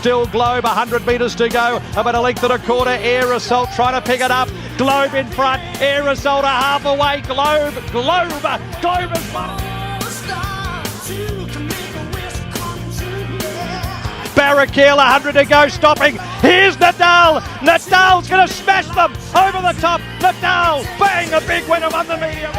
Still Globe, 100 metres to go. About a length and a quarter. Air Assault trying to pick it up. Globe in front. Air Assault a half away. Globe has won it. Barrakiel, 100 to go, stopping. Here's Nadal. Nadal's going to smash them over the top. Nadal, bang, a big winner on the medium.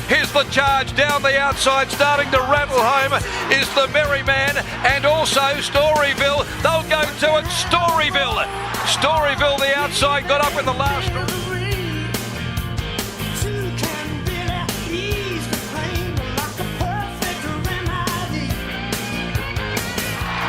Here's the charge down the outside, starting to rattle home is the Merryman and also Storyville. They'll go to it, Storyville. Storyville, the outside, got up in the last.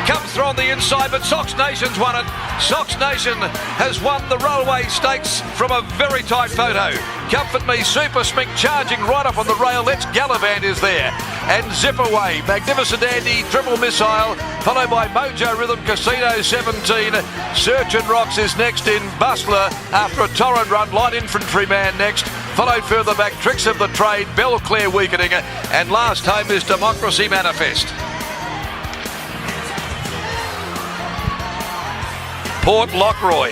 Comes through on the inside, but Sox Nation's won it. Sox Nation has won the Railway Stakes from a very tight photo. Comfort Me, Super Smink charging right up on the rail. Let's Gallivant is there. And Zip Away, Magnificent Andy, Triple Missile, followed by Mojo Rhythm, Casino 17. Search and Rocks is next in Bustler after a torrent run. Light Infantryman next. Followed further back, Tricks of the Trade, Belclair weakening. And last home is Democracy Manifest. Port Lockroy.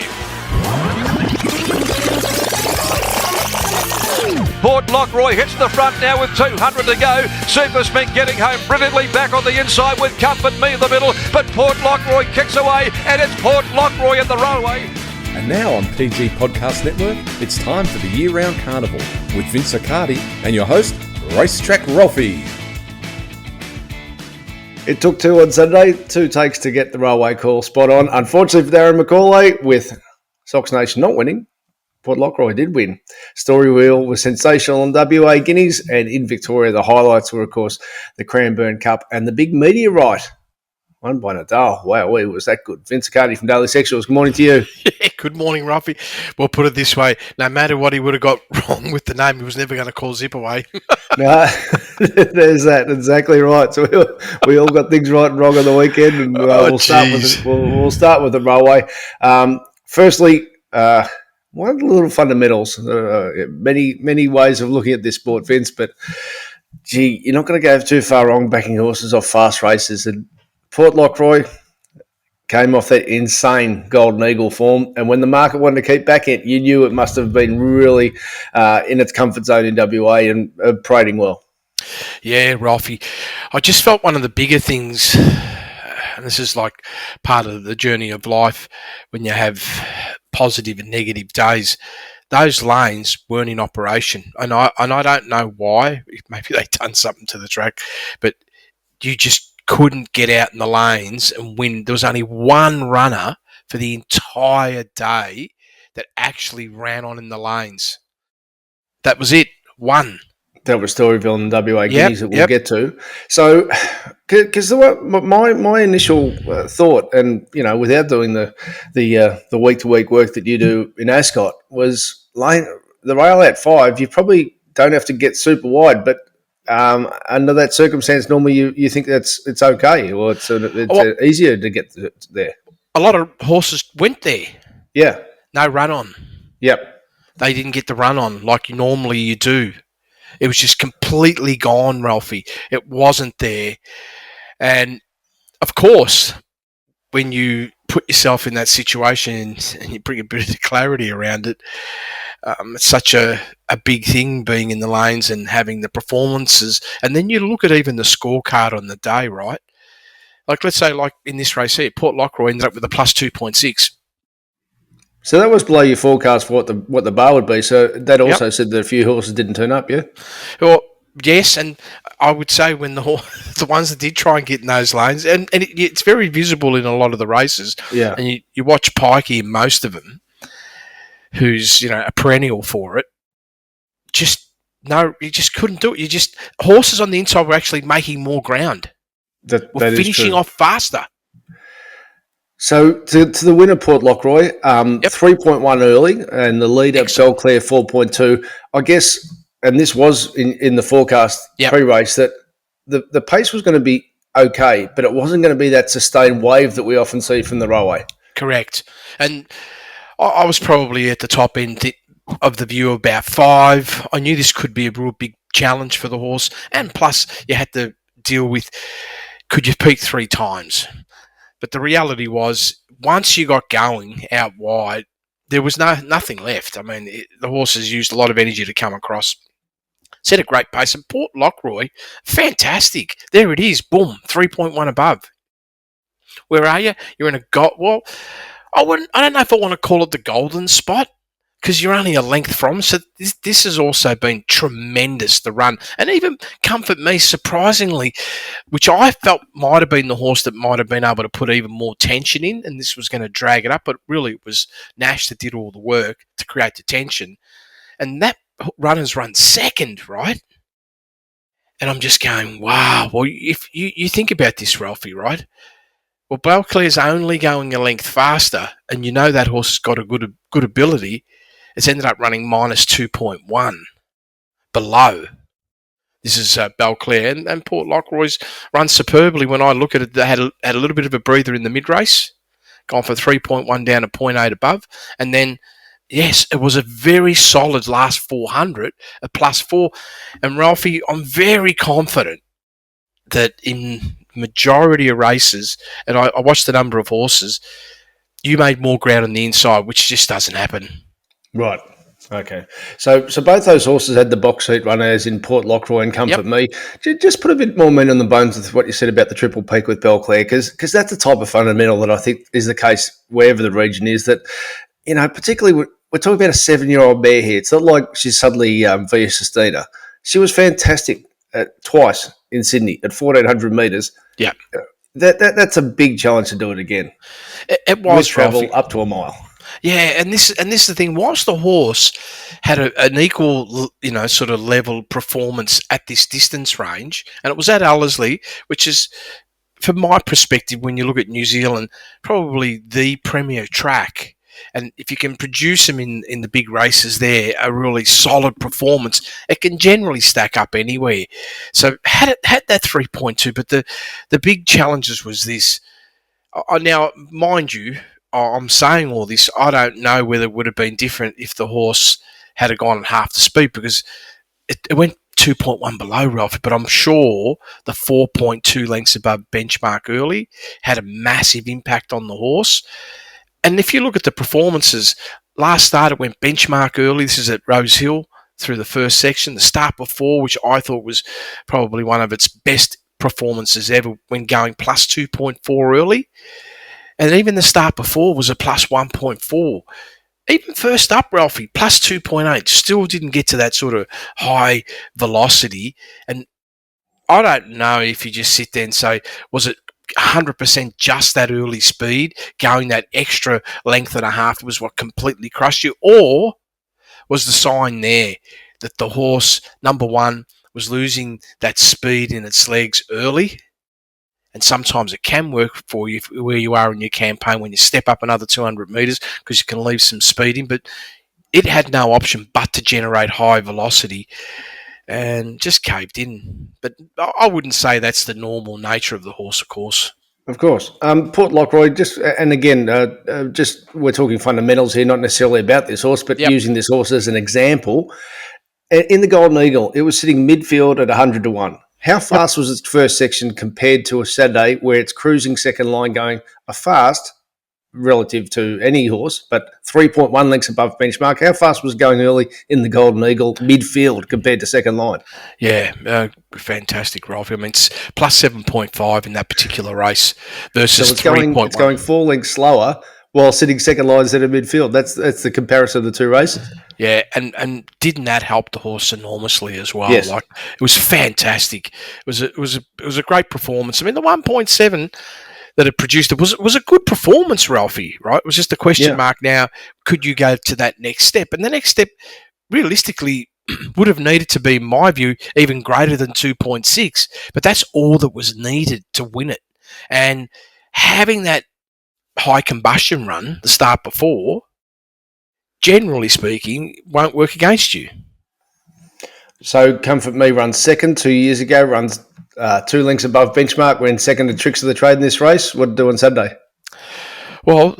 Port Lockroy hits the front now with 200 to go. Super Smink getting home brilliantly back on the inside with Comfort Me in the middle. But Port Lockroy kicks away and it's Port Lockroy at the railway. And now on PG Podcast Network, it's time for the year-round carnival with Vince Accardi and your host, Racetrack Ralphie. It took two on Sunday, 2 takes to get the railway call spot on. Unfortunately for Darren Macaulay, with Sox Nation not winning, Port Lockroy did win. Story Wheel was sensational on WA Guineas, and in Victoria the highlights were, of course, the Cranbourne Cup and the big meteorite won by Nadal. Wow, was that good. Vince Accardi from Daily Sexuals, good morning to you. Yeah, good morning, Ruffy. Well, put it this way, no matter what he would have got wrong with the name, he was never going to call Zip Away. No, there's that. Exactly right. So we all got things right and wrong on the weekend, and we'll start with the railway. Firstly, one of the little fundamentals. Many ways of looking at this sport, Vince, but gee, you're not going to go too far wrong backing horses off fast races. And Port Lockroy came off that insane Golden Eagle form, and when the market wanted to keep back it, you knew it must have been really in its comfort zone in WA and parading well. Yeah, Ralphie. I just felt one of the bigger things, and this is like part of the journey of life when you have positive and negative days, those lanes weren't in operation. And I don't know why. Maybe they'd done something to the track, but you just couldn't get out in the lanes and win. There was only one runner for the entire day that actually ran on in the lanes. That was it. One. That was Storyville and WA Guineas that we'll get to. So, because my initial thought, and without doing the week to week work that you do in Ascot, was the rail at 5. You probably don't have to get super wide, but under that circumstance, normally you think it's okay, or it's easier to get there. A lot of horses went there. Yeah. No run on. Yep. They didn't get the run on like normally you do. It was just completely gone, Ralphie. It wasn't there. And, of course, when you put yourself in that situation and you bring a bit of clarity around it, it's such a big thing being in the lanes and having the performances. And then you look at even the scorecard on the day, right? Like, let's say, like in this race here, Port Lockroy ended up with a plus 2.6. So that was below your forecast for what the bar would be. So that also said that a few horses didn't turn up, yeah? Well, yes, and I would say when the ones that did try and get in those lanes, and it's very visible in a lot of the races. Yeah. And you watch Pikey in most of them, who's a perennial for it. You just couldn't do it. Horses on the inside were actually making more ground. That finishing off faster. So to the winner, Port Lockroy, 3.1 early, and the leader, Belclair, 4.2. I guess, and this was in the forecast pre-race, that the pace was going to be okay, but it wasn't going to be that sustained wave that we often see from the railway. Correct. And I was probably at the top end of the view about 5. I knew this could be a real big challenge for the horse. And plus, you had to deal with, could you peak 3 times? But the reality was, once you got going out wide, there was nothing left. I mean, the horses used a lot of energy to come across. Set a great pace. And Port Lockroy, fantastic. There it is. Boom, 3.1 above. Where are you? You're in a well, I don't know if I want to call it the golden spot, because you're only a length from. So this has also been tremendous, the run. And even Comfort Me, surprisingly, which I felt might have been the horse that might have been able to put even more tension in, and this was going to drag it up, but really it was Nash that did all the work to create the tension. And that runner's run second, right? And I'm just going, wow. Well, if you think about this, Ralphie, right? Well, Belclair's only going a length faster, and you know that horse has got a good ability. It's ended up running minus 2.1 below. This is Belclair, and Port Lockroy's run superbly. When I look at it, they had a little bit of a breather in the mid-race, gone for 3.1 down to 0.8 above, and then, yes, it was a very solid last 400, a +4. And Ralphie, I'm very confident that in majority of races, and I watched the number of horses, you made more ground on the inside, which just doesn't happen. Right. Okay. So both those horses had the box seat runners in Port Lockroy and Comfort Me. Just put a bit more meat on the bones with what you said about the triple peak with Belclair, because that's the type of fundamental that I think is the case wherever the region is. That, you know, particularly we're talking about a 7-year-old mare here. It's not like she's suddenly Via Sistina. She was fantastic twice in Sydney at 1,400 metres. Yeah. That's a big challenge to do it again. It was, with travel Ralphie, up to a mile. Yeah, and this is the thing. Whilst the horse had an equal, sort of level performance at this distance range, and it was at Ellerslie, which is, from my perspective, when you look at New Zealand, probably the premier track. And if you can produce them in the big races there, a really solid performance, it can generally stack up anywhere. So had that 3.2, but the big challenges was this. Now, mind you, I'm saying all this, I don't know whether it would have been different if the horse had gone at half the speed, because it went 2.1 below, Ralph, but I'm sure the 4.2 lengths above benchmark early had a massive impact on the horse. And if you look at the performances, last start it went benchmark early. This is at Rose Hill through the first section. The start before, which I thought was probably one of its best performances ever, when going plus 2.4 early. And even the start before was a plus 1.4. Even first up, Ralphie, plus 2.8. Still didn't get to that sort of high velocity. And I don't know if you just sit there and say, was it 100% just that early speed, going that extra length and a half was what completely crushed you? Or was the sign there that the horse, number one, was losing that speed in its legs early? And sometimes it can work for you where you are in your campaign when you step up another 200 metres, because you can leave some speed in. But it had no option but to generate high velocity and just caved in. But I wouldn't say that's the normal nature of the horse, of course. Of course. Port Lockroy, just we're talking fundamentals here, not necessarily about this horse, but using this horse as an example. In the Golden Eagle, it was sitting midfield at 100 to 1. How fast was its first section compared to a Saturday where it's cruising second line going a fast relative to any horse, but 3.1 lengths above benchmark? How fast was it going early in the Golden Eagle midfield compared to second line? Yeah, fantastic, Ralph. I mean, it's plus 7.5 in that particular race versus 3.1. It's going 4 lengths slower while sitting second line instead of midfield. That's the comparison of the two races. Yeah, and didn't that help the horse enormously as well? Yes. Like, it was fantastic. It was a great performance. I mean, the 1.7 that it produced was a good performance, Ralphie, right? It was just a question mark now, could you go to that next step? And the next step, realistically, would have needed to be, in my view, even greater than 2.6. But that's all that was needed to win it. And having that high combustion run, the start before, generally speaking, won't work against you. So Comfort Me runs second 2 years ago, runs 2 lengths above benchmark, went second to Tricks of the Trade in this race. What did it do on Saturday? Well,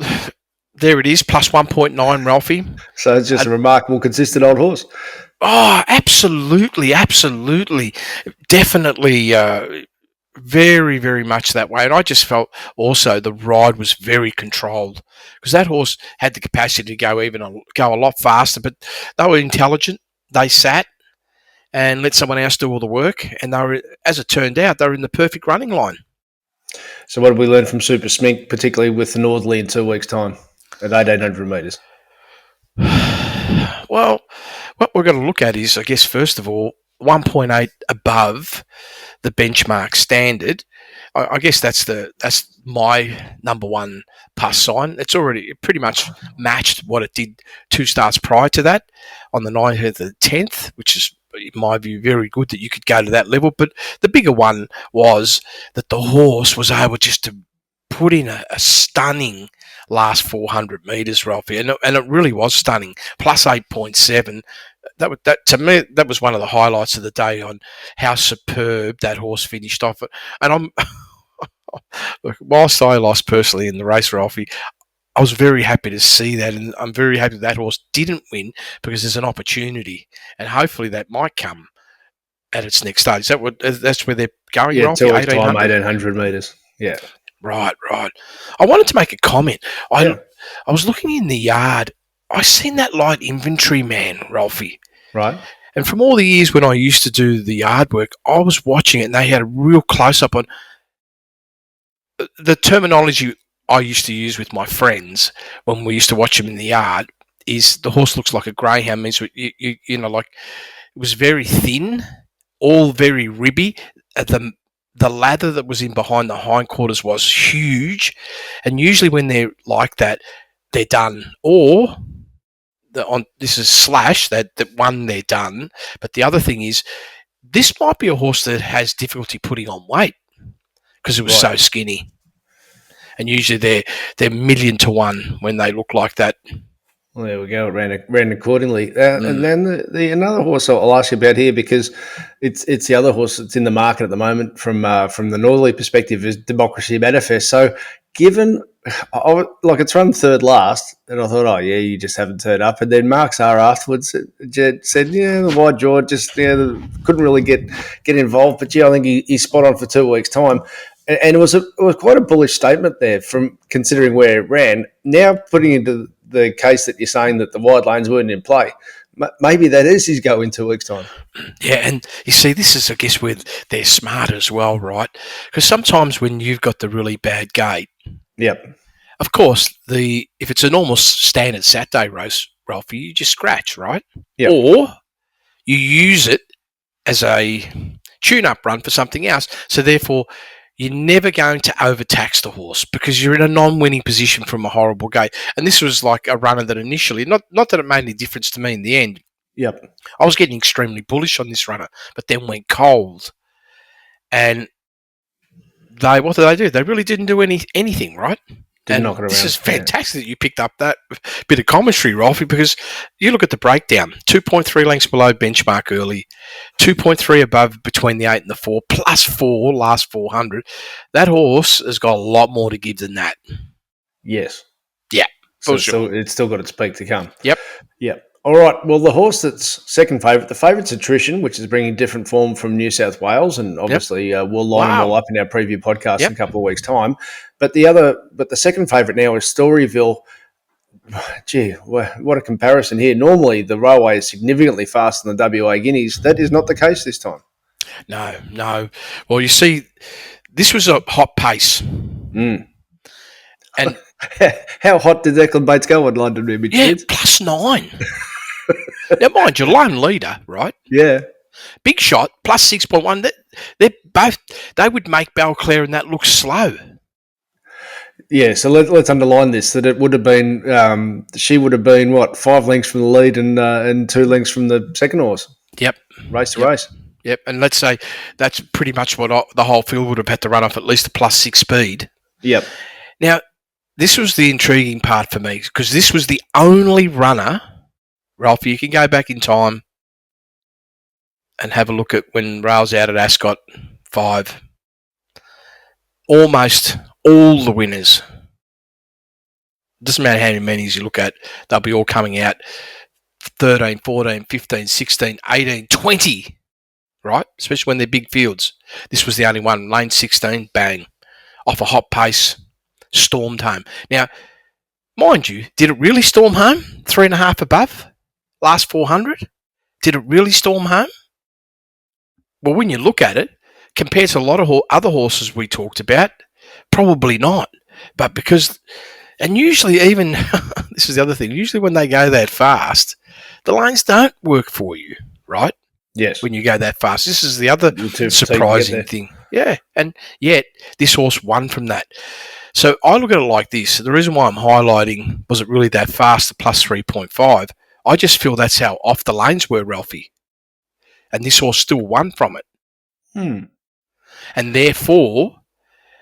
there it is, plus 1.9, Ralphie. So it's just a remarkable, consistent old horse. Oh, absolutely, absolutely. Definitely very, very much that way. And I just felt also the ride was very controlled because that horse had the capacity to go a lot faster, but they were intelligent. They sat and let someone else do all the work. And they were, as it turned out, they were in the perfect running line. So what did we learn from Super Smink, particularly with the Northerly in 2 weeks' time at 1,800 metres? Well, what we're going to look at is, I guess, first of all, 1.8 above the benchmark standard. I guess that's my number one plus sign. It's already pretty much matched what it did 2 starts prior to that on the 9th and the 10th, which is, in my view, very good that you could go to that level. But the bigger one was that the horse was able just to put in a stunning last 400 metres, Ralphie, and it really was stunning. Plus 8.7. That to me, that was one of the highlights of the day on how superb that horse finished off. And I'm, look, whilst I lost personally in the race, Ralphie, I was very happy to see that, and I'm very happy that horse didn't win because there's an opportunity, and hopefully that might come at its next stage. That's where they're going, Yeah, Ralphie? 2 weeks' time, 1,800 metres. Yeah. Right. I wanted to make a comment. I was looking in the yard. I seen that light inventory man, Ralphie. Right. And from all the years when I used to do the yard work, I was watching it and they had a real close-up on the terminology I used to use with my friends when we used to watch them in the yard is the horse looks like a greyhound, means you know, like it was very thin, all very ribby. The lather that was in behind the hindquarters was huge, and usually when they're like that, they're done. Or this is Slash that one they're done. But the other thing is, this might be a horse that has difficulty putting on weight because it was so skinny. And usually they're 1,000,000 to 1 when they look like that. Well, there we go. It ran accordingly. And then the another horse I'll ask you about here, because it's the other horse that's in the market at the moment from the Northerly perspective, is Democracy Manifest. So given, it's run third last, and I thought, oh, yeah, you just haven't turned up. And then Mark Sarr afterwards said, yeah, the wide jaw just couldn't really get involved. But, yeah, I think he's spot on for 2 weeks' time. And it was quite a bullish statement there from considering where it ran. Now putting into the case that you're saying that the wide lanes weren't in play, maybe that is his go in 2 weeks' time. Yeah, and you see, this is, I guess, where they're smart as well, right? Because sometimes when you've got the really bad gate, yep, of course, if it's a normal standard Saturday race, Ralphie, you just scratch, right? Yep. Or you use it as a tune-up run for something else. So therefore, you're never going to overtax the horse because you're in a non-winning position from a horrible gate. And this was like a runner that initially, not that it made any difference to me in the end. Yep. I was getting extremely bullish on this runner, but then went cold. And what did they do? They really didn't do anything, right? Didn't knock it around. This is fantastic that you picked up that bit of commentary, Ralphie, because you look at the breakdown, 2.3 lengths below benchmark early, 2.3 above between the 8 and the 4, plus 4 last 400. That horse has got a lot more to give than that. Yes. Yeah, so for sure. It's still got its peak to come. Yep. All right. Well, the horse that's second favourite, the favourite's Attrition, which is bringing different form from New South Wales, and obviously we'll line them all up in our preview podcast in a couple of weeks' time. But the second favourite now is Storyville. Gee, what a comparison here. Normally, the railway is significantly faster than the WA Guineas. That is not the case this time. No. Well, you see, this was a hot pace. And how hot did Declan Bates go on London Image? Yeah, plus 9. Now, mind you, lone leader, right? Yeah. Big Shot, plus 6.1. They would make Belclair and that look slow. Yeah, so let's underline this, that it would have been, she would have been, 5 lengths from the lead and 2 lengths from the second horse. Yep. Race to race. Yep, and let's say that's pretty much what the whole field would have had to run off at least a plus 6 speed. Yep. Now, this was the intriguing part for me because this was the only runner, Ralph, you can go back in time and have a look at when Rail's out at Ascot 5. Almost all the winners, doesn't matter how many minis you look at, they'll be all coming out 13, 14, 15, 16, 18, 20, right? Especially when they're big fields. This was the only one. Lane 16, bang. Off a hot pace, stormed home. Now, mind you, did it really storm home? 3.5 above? Last 400? Did it really storm home? Well, when you look at it, compared to a lot of other horses we talked about, probably not. But because, and usually even, this is the other thing, usually when they go that fast, the lanes don't work for you, right? Yes. When you go that fast. This is the other surprising thing. Yeah. And yet, this horse won from that. So I look at it like this. The reason why I'm highlighting, was it really that fast, the plus 3.5? I just feel that's how off the lanes were, Ralphie. And this horse still won from it. And therefore,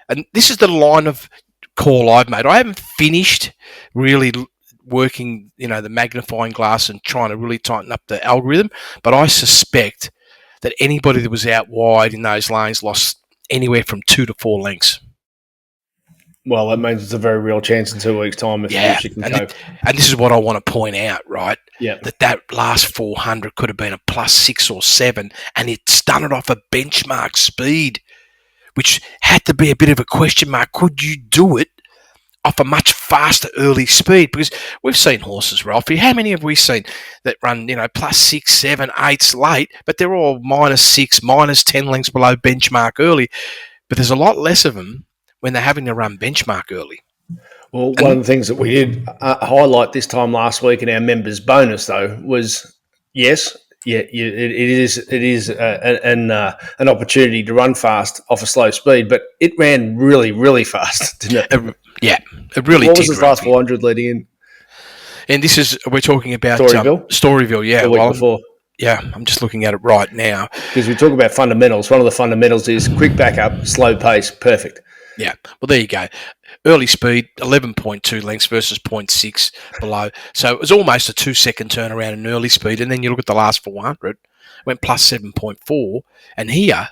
and this is the line of call I've made. I haven't finished really working, the magnifying glass and trying to really tighten up the algorithm, but I suspect that anybody that was out wide in those lanes lost anywhere from 2 to 4 lengths. Well, that means it's a very real chance in 2 weeks' time if she can cope. And this is what I want to point out, right? Yeah. That last 400 could have been a plus 6 or 7, and it's done it off a benchmark speed, which had to be a bit of a question mark. Could you do it off a much faster early speed? Because we've seen horses, Ralphie. How many have we seen that run, plus 6, 7, 8s late, but they're all minus 6, minus 10 lengths below benchmark early. But there's a lot less of them when they're having to run benchmark early. Well, one of the things that we did highlight this time last week in our members' bonus, though, was it is an opportunity to run fast off a slow speed, but it ran really, really fast, didn't it? It really did. What was his last 400 leading in? And we're talking about Storyville, yeah. The week before. Yeah, I'm just looking at it right now. Because we talk about fundamentals. One of the fundamentals is quick backup, slow pace, perfect. Yeah, well, there you go. Early speed, 11.2 lengths versus 0.6 below. So it was almost a 2-second turnaround in early speed. And then you look at the last 400, went plus 7.4. And here,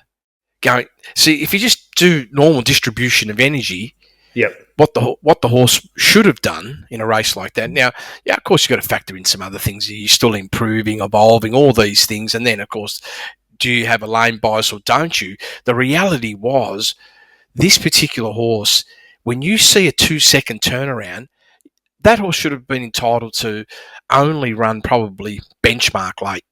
if you just do normal distribution of energy, what the horse should have done in a race like that. Now, of course, you've got to factor in some other things. You're still improving, evolving, all these things. And then, of course, do you have a lane bias or don't you? The reality was, this particular horse, when you see a 2-second turnaround, that horse should have been entitled to only run probably benchmark late.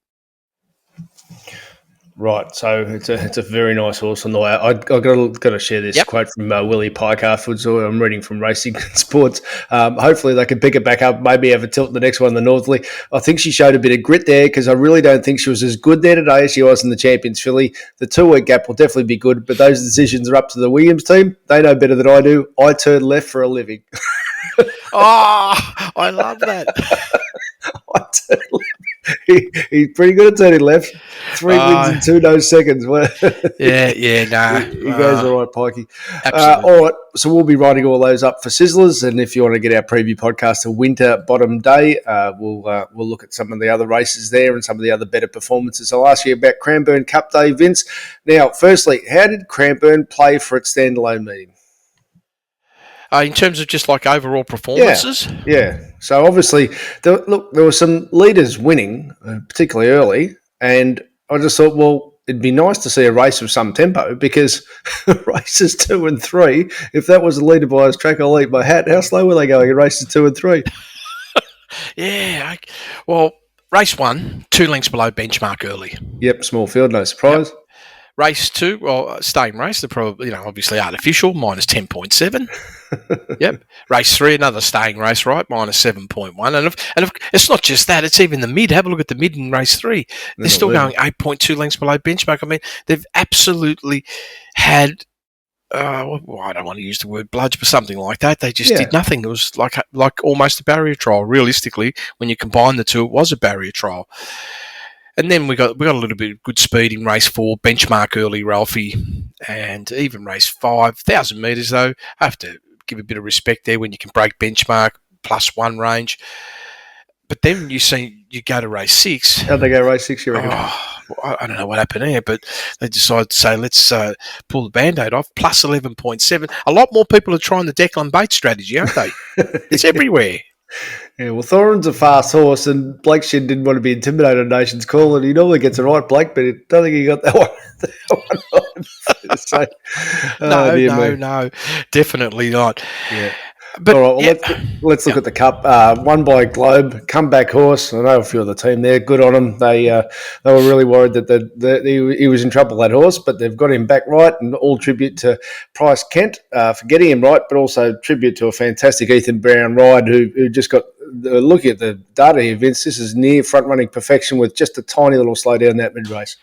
Right, so it's a very nice horse on the way. I've got to share this quote from Willie Pike afterwards. I'm reading from Racing Sports. Hopefully they can pick it back up, maybe have a tilt in the next one, the Northerly. I think she showed a bit of grit there because I really don't think she was as good there today as she was in the Champions Filly. The 2-week gap will definitely be good, but those decisions are up to the Williams team. They know better than I do. I turn left for a living. I love that. I turn left. He's pretty good at turning left. 3 wins in 2 no seconds. No. He goes all right, Pikey. All right, so we'll be writing all those up for Sizzlers, and if you want to get our preview podcast to Winter Bottom Day, we'll look at some of the other races there and some of the other better performances. I'll ask you about Cranbourne Cup Day, Vince. Now, firstly, how did Cranbourne play for its standalone meeting? In terms of just like overall performances? Yeah. So obviously, there were some leaders winning, particularly early, and I just thought, well, it'd be nice to see a race of some tempo because races 2 and 3, if that was a leader bias track, I'll eat my hat. How slow were they going in races 2 and 3? Race 1, 2 lengths below benchmark early. Yep, small field, no surprise. Yep. Race 2, staying race, they're probably, obviously artificial, minus 10.7. Yep. Race 3, another staying race, right, minus 7.1. And it's not just that, it's even the mid. Have a look at the mid in race 3. They're still going 8.2 lengths below benchmark. I mean, they've absolutely had, I don't want to use the word bludge, but something like that. They just did nothing. It was like almost a barrier trial. Realistically, when you combine the two, it was a barrier trial. And then we got a little bit of good speed in race 4, benchmark early, Ralphie, and even race 5. 1,000 metres, though, I have to give a bit of respect there when you can break benchmark, +1 range. But then you go to race 6. How'd they go race 6, you reckon? I don't know what happened here, but they decided to say, let's pull the Band-Aid off, +11.7. A lot more people are trying the Declan Bates strategy, aren't they? It's everywhere. Yeah, well, Thorin's a fast horse, and Blake Shin didn't want to be intimidated on Nation's Call, and he normally gets it right, Blake, but I don't think he got that one. So, No, definitely not. Yeah. But All right, well, let's look at the Cup. Won by Globe, comeback horse. I know a few of the team there. Good on them. They were really worried that he was in trouble, that horse, but they've got him back right, and all tribute to Price Kent for getting him right, but also tribute to a fantastic Ethan Brown ride who just got. Looking at the data here, Vince, this is near front-running perfection with just a tiny little slow down that mid-race.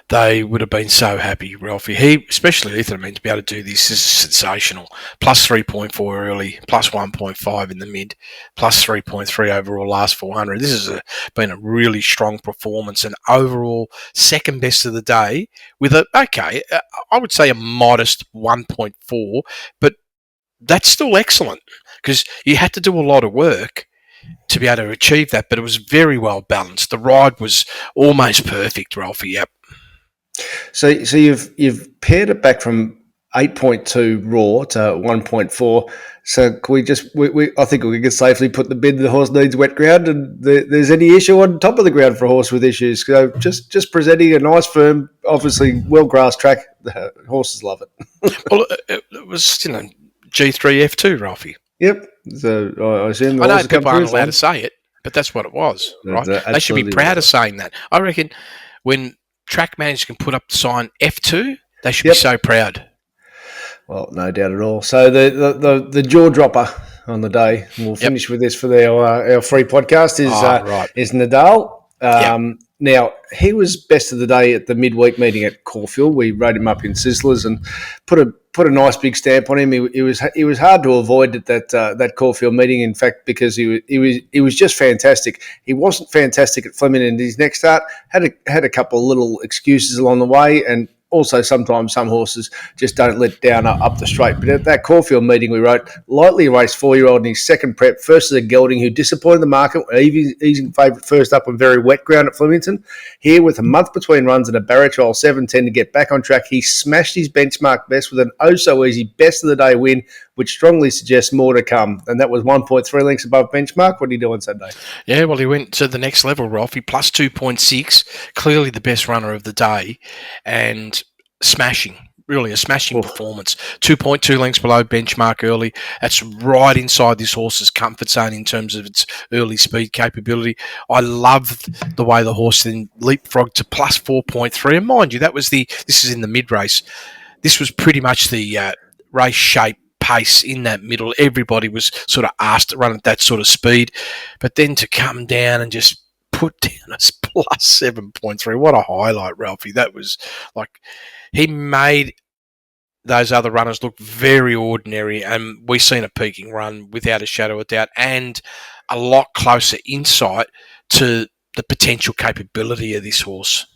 They would have been so happy, Ralphie. Especially Ethan, to be able to do this is sensational. Plus 3.4 early, plus 1.5 in the mid, plus 3.3 overall last 400. This has been a really strong performance, and overall second best of the day with I would say a modest 1.4, but that's still excellent because you had to do a lot of work to be able to achieve that, but it was very well balanced. The ride was almost perfect, Ralphie. Yep. So you've paired it back from 8.2 raw to 1.4. So can I think we can safely put the bid the horse needs wet ground, and there's any issue on top of the ground for a horse with issues. So just presenting a nice, firm, obviously well grassed track. The horses love it. Well, it was G3 F2, Ralphie. Yep. So I assume I know people aren't allowed to say it, but that's what it was, right? They should be proud of saying that. I reckon when track managers can put up the sign F2, they should be so proud. Well, no doubt at all. So the jaw dropper on the day, and we'll finish with this for our free podcast, is Nadal. Now, he was best of the day at the midweek meeting at Caulfield. We rode him up in Sizzlers and put a nice big stamp on him. He was hard to avoid at that Caulfield meeting, in fact, because he was just fantastic. He wasn't fantastic at Flemington in his next start. Had a couple of little excuses along the way, and also sometimes some horses just don't let down up the straight. But at that Caulfield meeting, we wrote lightly raced 4-year-old in his second prep versus a gelding who disappointed the market, easing favourite first up on very wet ground at Flemington. Here, with a month between runs and a barrier trial 7:10 to get back on track, he smashed his benchmark best with an oh-so-easy best of the day win, which strongly suggests more to come. And that was 1.3 lengths above benchmark. What did he do on Sunday? Yeah, well, he went to the next level, Ralphie, plus 2.6, clearly the best runner of the day, and smashing performance. 2.2 lengths below benchmark early. That's right inside this horse's comfort zone in terms of its early speed capability. I loved the way the horse then leapfrogged to plus 4.3. And mind you, this is in the mid-race. This was pretty much the race shape pace in that middle. Everybody was sort of asked to run at that sort of speed. But then to come down and just put down a plus 7.3. What a highlight, Ralphie. That was like... He made those other runners look very ordinary, and we've seen a peaking run without a shadow of doubt, and a lot closer insight to the potential capability of this horse.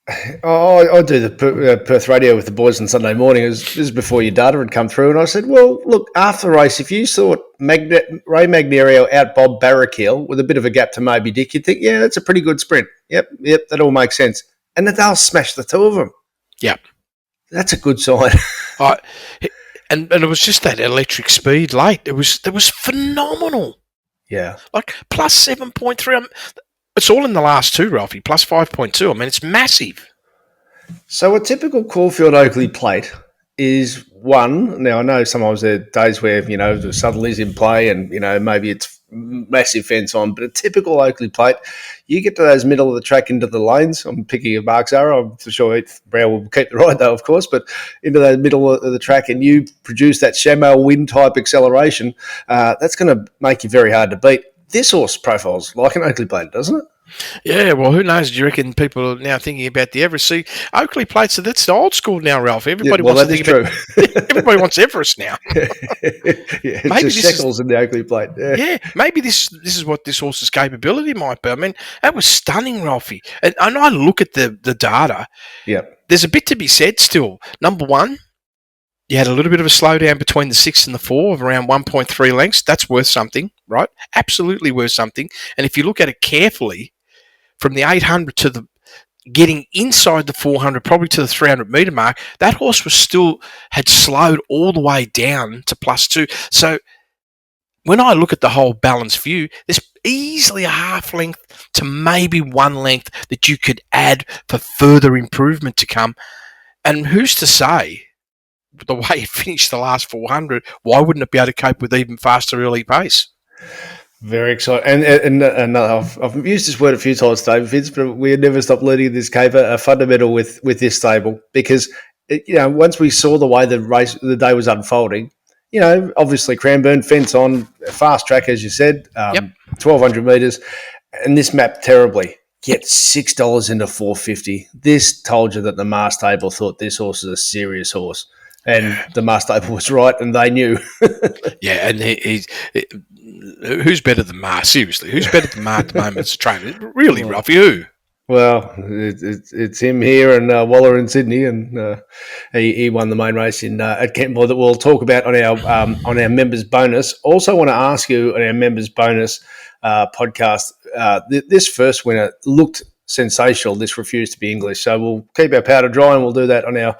I do the Perth radio with the boys on Sunday morning. This is before your data had come through, and I said, well, look, after the race, if you saw Ray Magnario out Bob Barrakill with a bit of a gap to Moby Dick, you'd think, yeah, that's a pretty good sprint. Yep, that all makes sense. And Nadal smashed the two of them. Yeah. That's a good sign. And it was just that electric speed late. It was phenomenal. Yeah. Like plus 7.3. It's all in the last two, Ralphie. Plus 5.2. I mean, it's massive. So a typical Caulfield Oakley plate is one. Now, I know sometimes there are days where, the southerlies in play and, maybe it's massive fence on, but a typical Oakley plate, you get to those middle of the track into the lanes. I'm picking a Mark's arrow. I'm for sure Brown will keep the ride though, of course, but into the middle of the track and you produce that Chamal wind type acceleration, that's going to make you very hard to beat. This horse profiles like an Oakley plate, doesn't it? Yeah, well, who knows? Do you reckon people are now thinking about the Everest? See, Oakley plates, that's the old school now, Ralph. Everybody wants to think about everybody wants Everest now. Yeah, maybe just shekels in the Oakley plate. Yeah, maybe this is what this horse's capability might be. I mean, that was stunning, Ralphie. And I look at the data. Yeah. There's a bit to be said still. Number one, you had a little bit of a slowdown between the 6 and the 4 of around 1.3 lengths. That's worth something, right? Absolutely worth something. And if you look at it carefully, from the 800 to the getting inside the 400, probably to the 300 metre mark, that horse had slowed all the way down to plus 2. So when I look at the whole balanced view, there's easily a half length to maybe 1 length that you could add for further improvement to come. And who's to say, the way it finished the last 400, why wouldn't it be able to cope with even faster early pace? Very exciting, and I've used this word a few times today, Vince, but we never stop learning this caper a fundamental with this stable, because once we saw the way the day was unfolding, obviously Cranbourne fence on fast track, as you said, 1,200 metres, and this mapped terribly. Get $6 into 450. This told you that the Mars table thought this horse is a serious horse, and the Mars table was right, and they knew. Yeah, and who's better than Mar? Seriously, who's better than Mar at the moment as a trainer? Really, Ruffy, who? Well, it's him here and Waller in Sydney, and he won the main race at Cranbourne that we'll talk about on our members bonus. Also, want to ask you on our members bonus podcast. This first winner looked sensational. This refused to be English, so we'll keep our powder dry, and we'll do that on our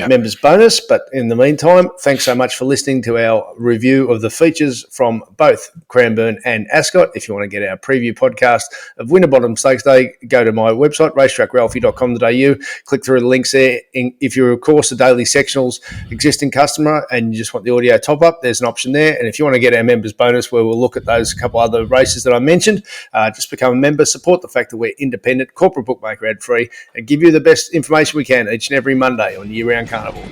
members bonus. But in the meantime, thanks so much for listening to our review of the features from both Cranbourne and Ascot. If you want to get our preview podcast of Winterbottom Stakes Day, go to my website, racetrackralphie.com.au, click through the links there. And if you're, of course, a daily sectionals existing customer and you just want the audio top up, there's an option there. And if you want to get our members bonus, where we'll look at those couple other races that I mentioned, just become a member, support the fact that we're independent, corporate bookmaker ad free, and give you the best information we can each and every Monday on Year Round Carnival.